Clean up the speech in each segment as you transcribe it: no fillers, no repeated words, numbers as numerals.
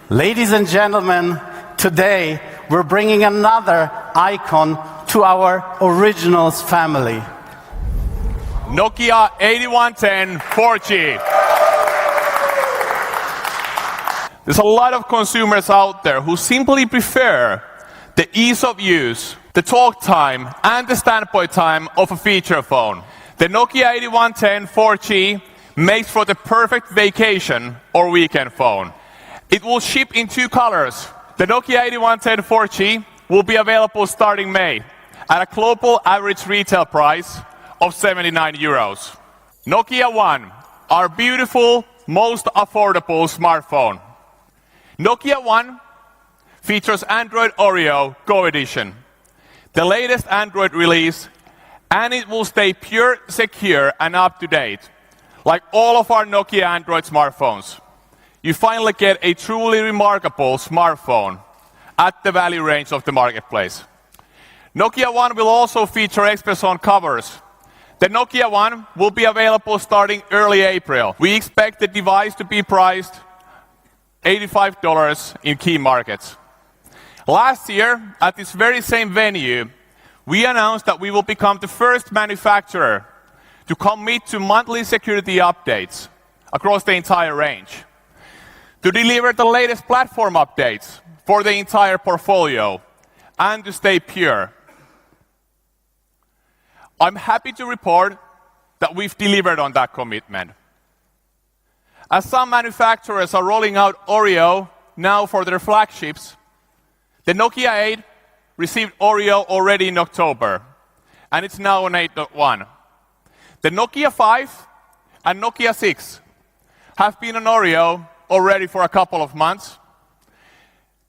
Ladies and gentlemen, today we're bringing another icon to our originals family. Nokia 8110 4G. There's a lot of consumers out there who simply prefer the ease of use, the talk time, and the standby time of a feature phone. The Nokia 8110 4G makes for the perfect vacation or weekend phone. It will ship in 2 colors. The Nokia 8110 4G will be available starting May at a global average retail price of 79 euros. Nokia One, our beautiful, most affordable smartphone. Nokia One features Android Oreo Go Edition, the latest Android release, and it will stay pure, secure, and up to date, like all of our Nokia Android smartphones. You finally get a truly remarkable smartphone at the value range of the marketplace. Nokia One will also feature Express-on covers. The Nokia One will be available starting early April. We expect the device to be priced $85 in key markets. Last year, at this very same venue, we announced that we will become the first manufacturer to commit to monthly security updates across the entire range, to deliver the latest platform updates for the entire portfolio, and to stay pure. I'm happy to report that we've delivered on that commitment. As some manufacturers are rolling out Oreo now for their flagships, the Nokia 8 received Oreo already in October, and it's now on 8.1. The Nokia 5 and Nokia 6 have been on Oreo already for a couple of months.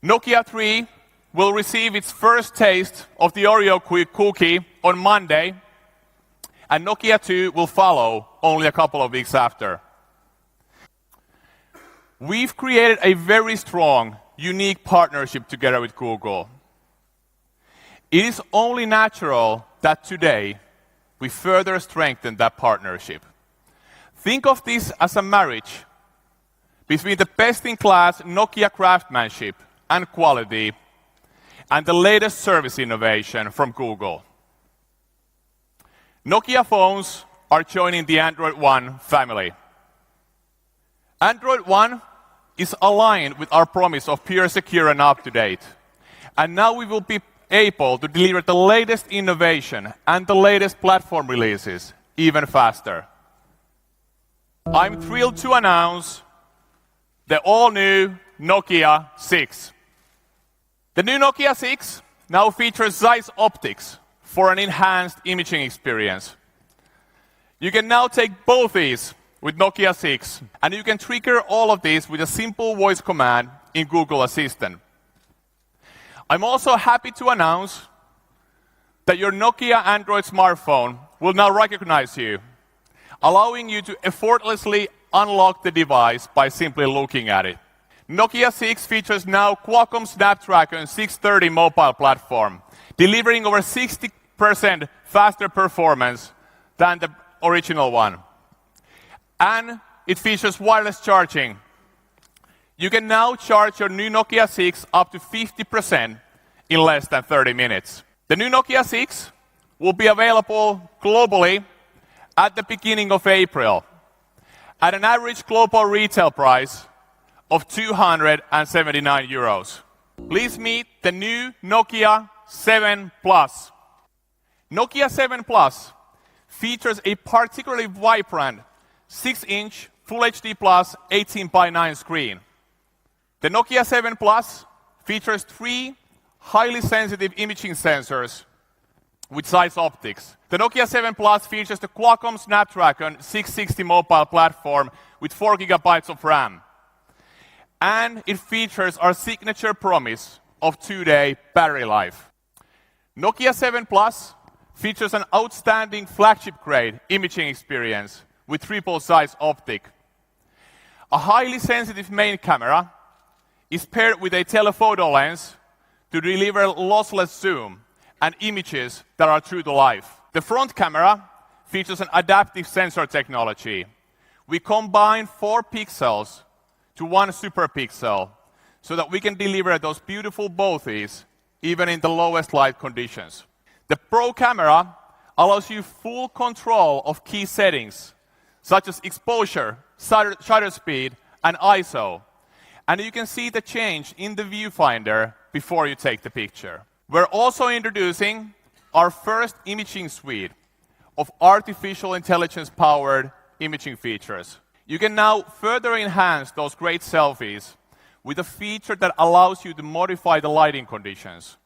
Nokia 3 will receive its first taste of the Oreo cookie on Monday, and Nokia 2 will follow only a couple of weeks after. We've created a very strong, unique partnership together with Google. It is only natural that today we further strengthen that partnership. Think of this as a marriage between the best-in-class Nokia craftsmanship and quality and the latest service innovation from Google. Nokia phones are joining the Android One family. Android One is aligned with our promise of pure, secure, and up-to-date. And now we will be able to deliver the latest innovation and the latest platform releases even faster. I'm thrilled to announce the all-new Nokia 6. The new Nokia 6 now features Zeiss optics for an enhanced imaging experience. You can now take both these with Nokia 6, and you can trigger all of these with a simple voice command in Google Assistant. I'm also happy to announce that your Nokia Android smartphone will now recognize you, allowing you to effortlessly unlock the device by simply looking at it. Nokia 6 features now Qualcomm Snapdragon 630 mobile platform, delivering over 60% faster performance than the original one. And it features wireless charging. You can now charge your new Nokia 6 up to 50% in less than 30 minutes. The new Nokia 6 will be available globally at the beginning of April at an average global retail price of 279 euros. Please meet the new Nokia 7 Plus. Nokia 7 Plus features a particularly vibrant 6-inch Full HD Plus 18:9 screen. The Nokia 7 Plus features 3 highly sensitive imaging sensors with Zeiss optics. The Nokia 7 Plus features the Qualcomm Snapdragon 660 mobile platform with 4 GB of RAM. And it features our signature promise of 2-day battery life. Nokia 7 Plus features an outstanding flagship-grade imaging experience with triple Zeiss optic. A highly sensitive main camera is paired with a telephoto lens to deliver lossless zoom and images that are true to life. The front camera features an adaptive sensor technology. We combine 4 pixels to 1 superpixel so that we can deliver those beautiful bothies even in the lowest light conditions. The Pro camera allows you full control of key settings, such as exposure, shutter speed, and ISO. And you can see the change in the viewfinder before you take the picture. We're also introducing our first imaging suite of artificial intelligence-powered imaging features. You can now further enhance those great selfies with a feature that allows you to modify the lighting conditions,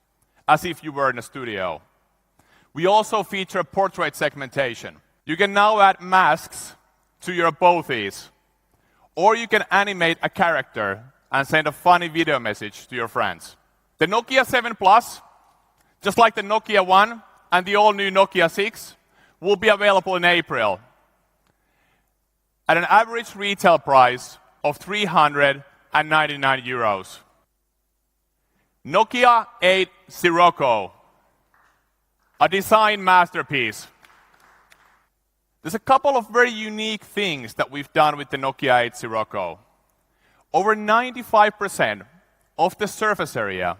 as if you were in a studio. We also feature portrait segmentation. You can now add masks to your bothies, or you can animate a character and send a funny video message to your friends. The Nokia 7 Plus, just like the Nokia 1 and the all-new Nokia 6, will be available in April at an average retail price of €399. Nokia 8 Sirocco, a design masterpiece. There's a couple of very unique things that we've done with the Nokia 8 Sirocco. Over 95% of the surface area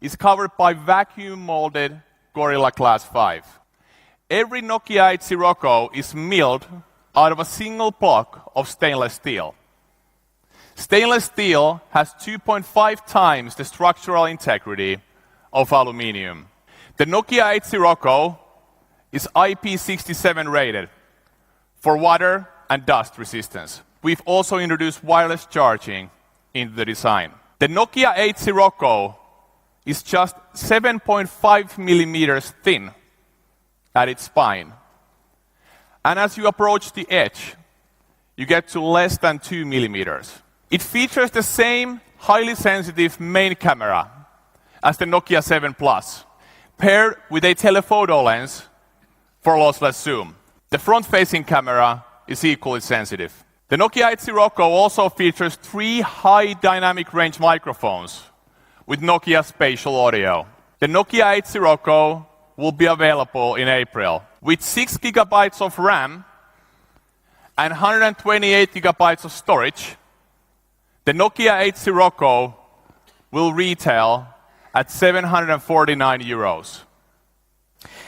is covered by vacuum-molded Gorilla Glass 5. Every Nokia 8 Sirocco is milled out of a single block of stainless steel. Stainless steel has 2.5 times the structural integrity of aluminium. The Nokia 8 Sirocco is IP67 rated for water and dust resistance. We've also introduced wireless charging into the design. The Nokia 8 Sirocco is just 7.5 millimeters thin at its spine. And as you approach the edge, you get to less than 2 millimeters. It features the same highly sensitive main camera as the Nokia 7 Plus, paired with a telephoto lens for lossless zoom. The front-facing camera is equally sensitive. The Nokia 8 Sirocco also features 3 high dynamic range microphones with Nokia Spatial Audio. The Nokia 8 Sirocco will be available in April. With 6 gigabytes of RAM and 128 gigabytes of storage, the Nokia 8 Sirocco will retail at €749.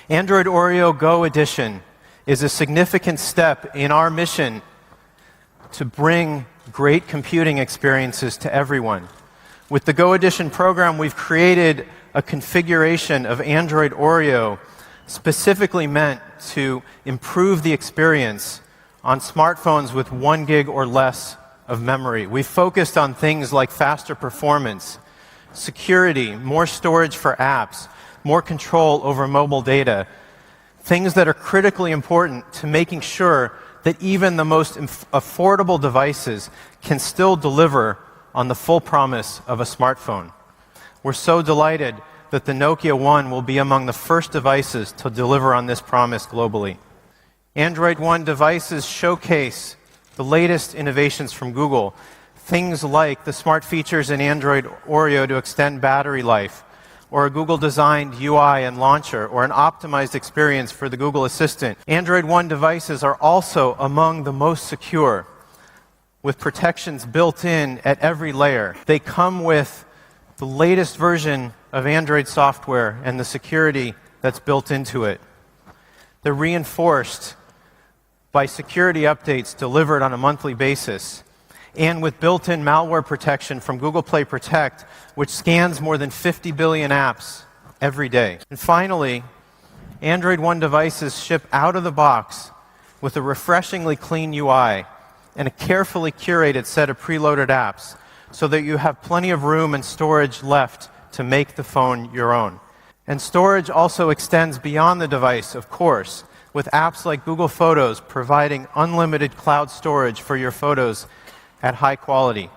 Android Oreo Go Edition is a significant step in our mission to bring great computing experiences to everyone. With the Go Edition program, we've created a configuration of Android Oreo specifically meant to improve the experience on smartphones with 1 gig or less of memory. We've focused on things like faster performance, security, more storage for apps, more control over mobile data, things that are critically important to making sure that even the most affordable devices can still deliver on the full promise of a smartphone. We're so delighted that the Nokia 1 will be among the first devices to deliver on this promise globally. Android One devices showcase the latest innovations from Google, things like the smart features in Android Oreo to extend battery life, or a Google-designed UI and launcher, or an optimized experience for the Google Assistant. Android One devices are also among the most secure, with protections built in at every layer. They come with the latest version of Android software and the security that's built into it. They're reinforced by security updates delivered on a monthly basis, and with built-in malware protection from Google Play Protect, which scans more than 50 billion apps every day. And finally, Android One devices ship out of the box with a refreshingly clean UI and a carefully curated set of preloaded apps so that you have plenty of room and storage left to make the phone your own. And storage also extends beyond the device, of course, with apps like Google Photos providing unlimited cloud storage for your photos at high quality.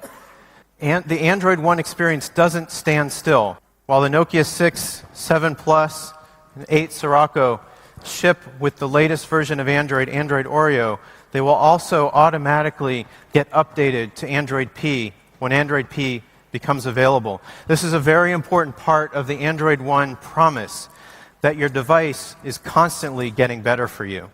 And the Android One experience doesn't stand still. While the Nokia 6, 7 Plus, and 8 Sirocco ship with the latest version of Android, Android Oreo, they will also automatically get updated to Android P when Android P becomes available. This is a very important part of the Android One promise, that your device is constantly getting better for you.